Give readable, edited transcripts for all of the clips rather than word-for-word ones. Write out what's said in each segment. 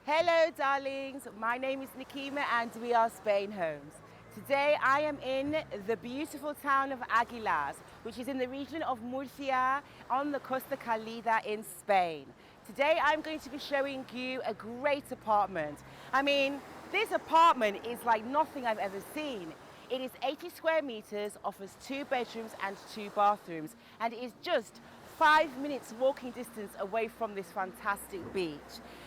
Hello darlings, my name is Nikima and we are SpainHomes. Today I am in the beautiful town of Aguilas, which is in the region of Murcia on the Costa Calida in Spain. Today I'm going to be showing you a great apartment. I mean, this apartment is like nothing I've ever seen. It is 80 square meters, offers 2 bedrooms and 2 bathrooms, and it is just 5 minutes walking distance away from this fantastic beach.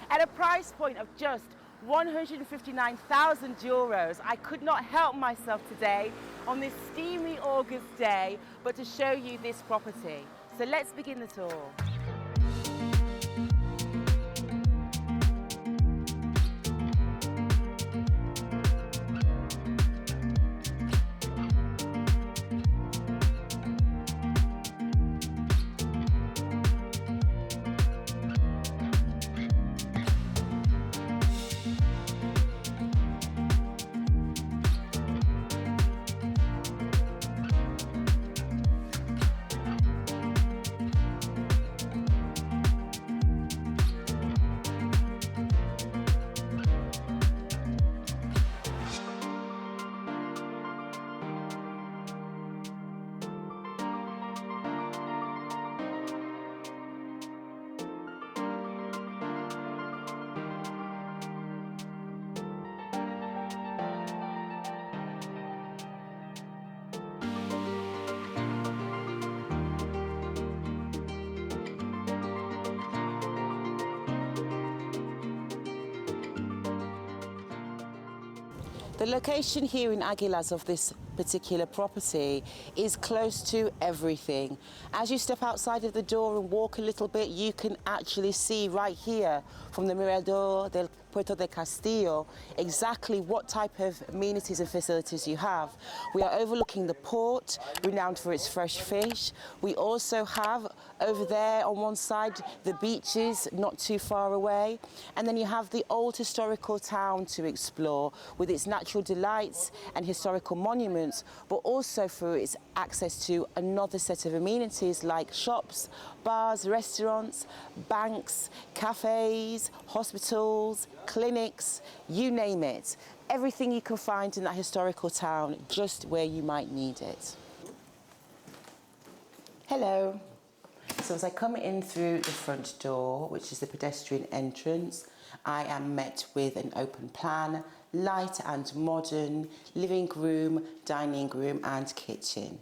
At a price point of just 159,000 euros, I could not help myself today on this steamy August day but to show you this property. So let's begin the tour. The location here in Aguilas of this particular property is close to everything. As you step outside of the door and walk a little bit, you can actually see right here from the Mirador del Puerto de Castillo exactly what type of amenities and facilities you have. We are overlooking the port, renowned for its fresh fish. We also have over there on one side the beaches not too far away, and then you have the old historical town to explore with its natural delights and historical monuments, but also for its access to another set of amenities like shops, bars, restaurants, banks, cafes, hospitals, clinics, you name it. Everything you can find in that historical town, just where you might need it. Hello. So as I come in through the front door, which is the pedestrian entrance, I am met with an open plan, light and modern living room, dining room and kitchen.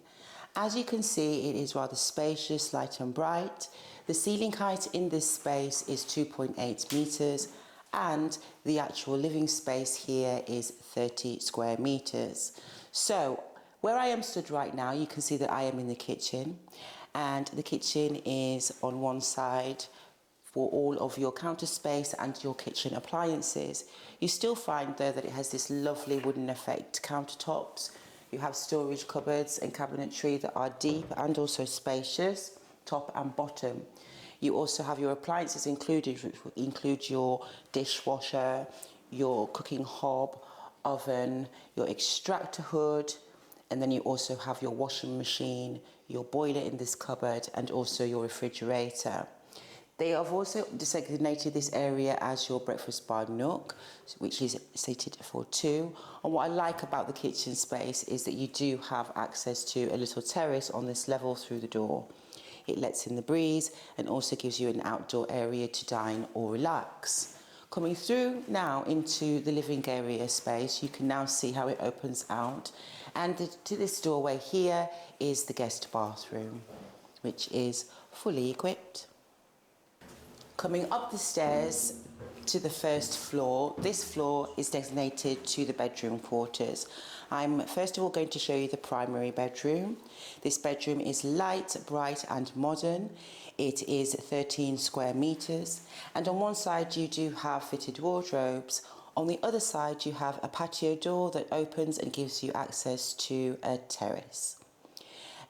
As you can see, it is rather spacious, light and bright. The ceiling height in this space is 2.8 meters and the actual living space here is 30 square meters. So where I am stood right now, you can see that I am in the kitchen, and the kitchen is on one side for all of your counter space and your kitchen appliances. You still find though that it has this lovely wooden effect countertops. You have storage cupboards and cabinetry that are deep and also spacious, top and bottom. You also have your appliances included, which will include your dishwasher, your cooking hob, oven, your extractor hood, and then you also have your washing machine, your boiler in this cupboard, and also your refrigerator. They have also designated this area as your breakfast bar nook, which is seated for 2. And what I like about the kitchen space is that you do have access to a little terrace on this level through the door. It lets in the breeze and also gives you an outdoor area to dine or relax. Coming through now into the living area space, you can now see how it opens out. And to this doorway here is the guest bathroom, which is fully equipped. Coming up the stairs to the first floor, this floor is designated to the bedroom quarters. I'm first of all going to show you the primary bedroom. This bedroom is light, bright and modern. It is 13 square meters, and on one side you do have fitted wardrobes. On the other side you have a patio door that opens and gives you access to a terrace.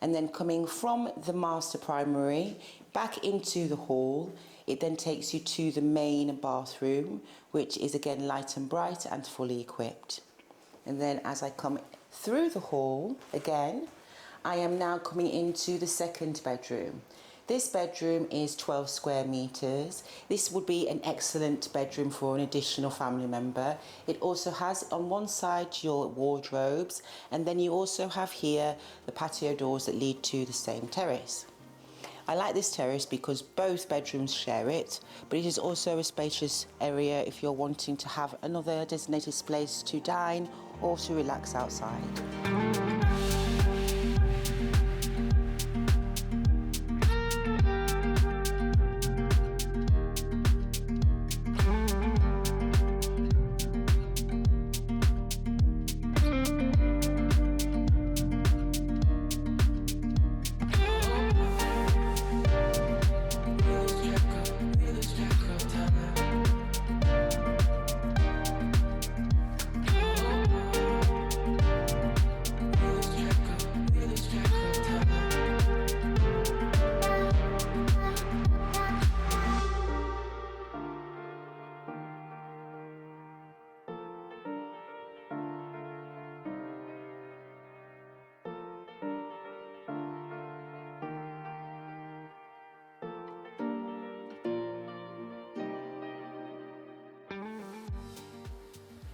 And then coming from the master primary back into the hall, it then takes you to the main bathroom, which is again light and bright and fully equipped. And then as I come through the hall again, I am now coming into the second bedroom. This bedroom is 12 square meters. This would be an excellent bedroom for an additional family member. It also has on one side your wardrobes, and then you also have here the patio doors that lead to the same terrace. I like this terrace because both bedrooms share it, but it is also a spacious area if you're wanting to have another designated place to dine or to relax outside.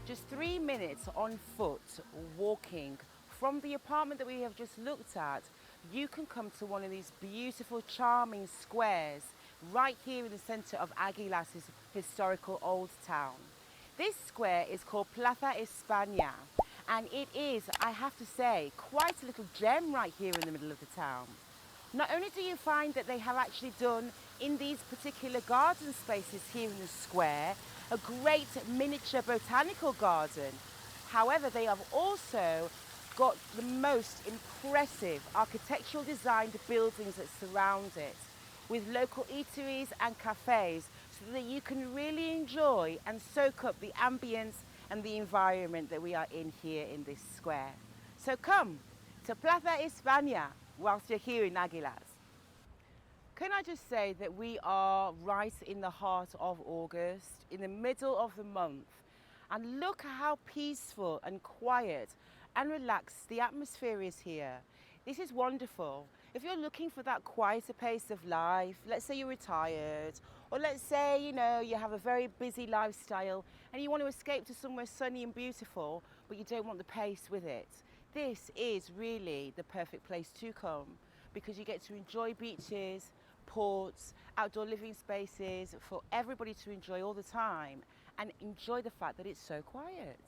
Just 3 minutes on foot walking from the apartment that we have just looked at, you can come to one of these beautiful, charming squares right here in the centre of Aguilas' historical old town. This square is called Plaza Espana, and it is, I have to say, quite a little gem right here in the middle of the town. Not only do you find that they have actually done in these particular garden spaces here in the square a great miniature botanical garden, however, they have also got the most impressive architectural designed buildings that surround it, with local eateries and cafes, so that you can really enjoy and soak up the ambience and the environment that we are in here in this square. So come to Plaza Espana whilst you're here in Aguilas. Can I just say that we are right in the heart of August, in the middle of the month, and look how peaceful and quiet and relaxed the atmosphere is here. This is wonderful. If you're looking for that quieter pace of life, let's say you're retired, or let's say, you know, you have a very busy lifestyle and you want to escape to somewhere sunny and beautiful, but you don't want the pace with it, this is really the perfect place to come, because you get to enjoy beaches, ports, outdoor living spaces for everybody to enjoy all the time, and enjoy the fact that it's so quiet.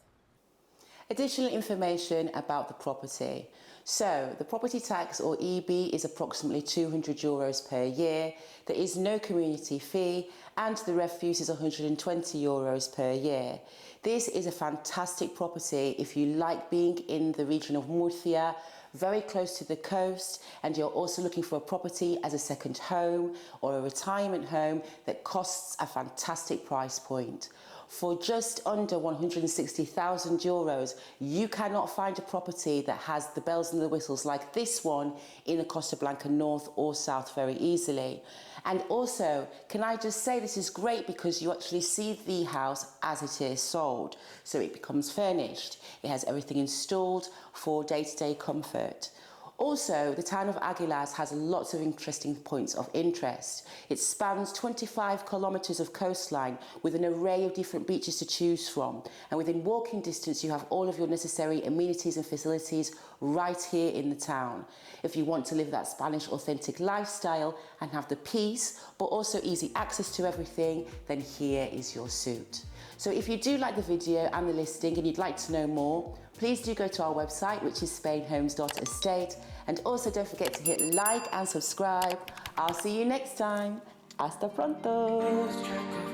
Additional information about the property. So the property tax, or EB, is approximately €200 per year. There is no community fee, and the refuse is €120 per year. This is a fantastic property if you like being in the region of Murcia, very close to the coast, and you're also looking for a property as a second home or a retirement home that costs a fantastic price point. For just under €160,000, you cannot find a property that has the bells and the whistles like this one in the Costa Blanca north or south very easily. And also, can I just say, this is great because you actually see the house as it is sold. So it becomes furnished. It has everything installed for day-to-day comfort. Also, the town of Aguilas has lots of interesting points of interest. It spans 25 kilometres of coastline with an array of different beaches to choose from. And within walking distance, you have all of your necessary amenities and facilities right here in the town. If you want to live that Spanish authentic lifestyle and have the peace, but also easy access to everything, then here is your suit. So if you do like the video and the listing and you'd like to know more, please do go to our website, which is SpainHomes.estate, and also don't forget to hit like and subscribe. I'll see you next time. Hasta pronto.